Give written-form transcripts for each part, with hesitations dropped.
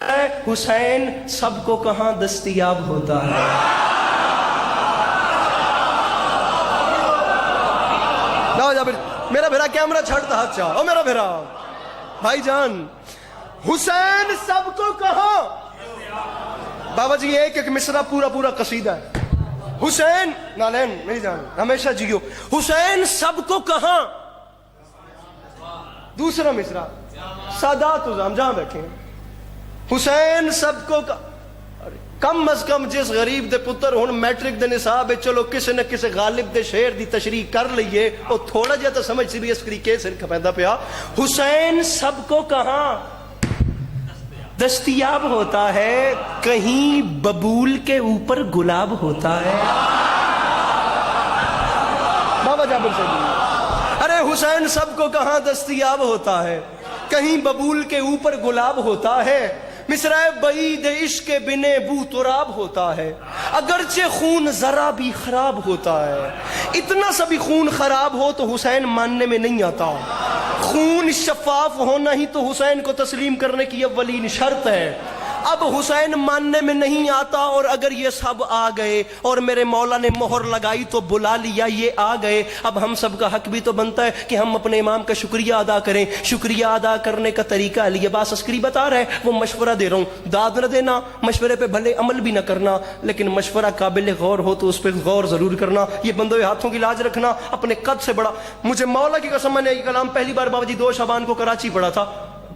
حسین سب کو کہاں دستیاب ہوتا ہے؟ میرا بھیرا کیمرہ چھڑتا ہاتھ چاہ، او میرا بھیرا بھائی جان، حسین سب کو کہاں؟ بابا جی ایک ایک مصرع پورا قصیدہ ہے۔ حسین نالین میری جان ہمیشہ جیو، حسین سب کو کہاں؟ دوسرا مصرع سادات ہم جہاں بیٹھے ہیں، حسین سب کو کم از کم جس غریب دے پتر ہن میٹرک دے نصاب ہے، چلو کسی نہ کسی غالب دے شعر دی تشریح کر لئیے، وہ تھوڑا جہا تو سمجھ سی بھی اس طریقے سے کھپیندہ پیا۔ حسین سب کو کہاں دستیاب ہوتا ہے؟ کہیں ببول کے اوپر گلاب ہوتا ہے۔ بابا جابر سے ارے حسین سب کو کہاں دستیاب ہوتا ہے؟ کہیں ببول کے اوپر گلاب ہوتا ہے۔ مصرع بعید عشق بنے بو تراب ہوتا ہے، اگرچہ خون ذرا بھی خراب ہوتا ہے۔ اتنا سا بھی خون خراب ہو تو حسین ماننے میں نہیں آتا، خون شفاف ہونا ہی تو حسین کو تسلیم کرنے کی اولین شرط ہے۔ اب حسین ماننے میں نہیں آتا، اور اگر یہ سب آ گئے اور میرے مولا نے مہر لگائی تو بلا لیا، یہ آ گئے، اب ہم سب کا حق بھی تو بنتا ہے کہ ہم اپنے امام کا شکریہ ادا کریں۔ شکریہ ادا کرنے کا طریقہ علی عباس عسکری بتا رہے ہیں، وہ مشورہ دے رہا ہوں، داد نہ دینا، مشورے پہ بھلے عمل بھی نہ کرنا، لیکن مشورہ قابل غور ہو تو اس پہ غور ضرور کرنا۔ یہ بندوں ہاتھوں کی لاج رکھنا، اپنے قد سے بڑا۔ مجھے مولا کی قسم، میں نے یہ کلام پہلی بار بابا جی 2 شعبان کو کراچی پڑھا تھا،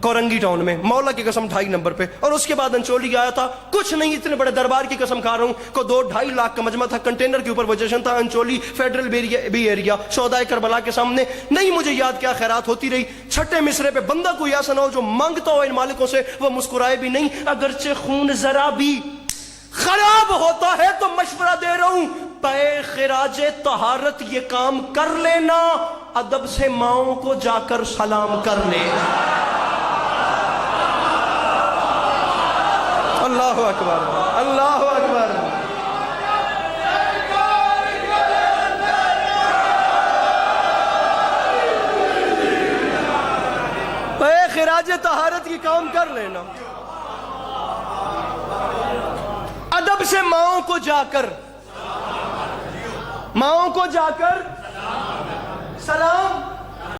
کورنگی ٹاؤن میں، مولا کی قسم 2.5 نمبر پہ، اور اس کے بعد انچولی آیا تھا۔ کچھ نہیں، اتنے بڑے دربار کی قسم کھا رہا ہوں، کو 2-2.5 لاکھ کا مجمع تھا، کنٹینر کے اوپر وہ جشن تھا، انچولی فیڈرل بی ایریا، شہدائے کربلا کے سامنے۔ نہیں مجھے یاد کیا خیرات ہوتی رہی۔ چھٹے مصرے پہ بندہ کوئی ایسا نہ ہو جو مانگتا ہو ان مالکوں سے وہ مسکرائے بھی نہیں، اگرچہ خون ذرا بھی خراب ہوتا ہے تو مشورہ دے رہا ہوں، پے خراج طہارت یہ کام کر لینا، ادب سے ماؤں کو جا کر سلام کر لینا۔ اللہ اکبر، اللہ اکبر۔ اے خراج طہارت کی کام کر لینا، ادب سے ماؤں کو جا کر سلام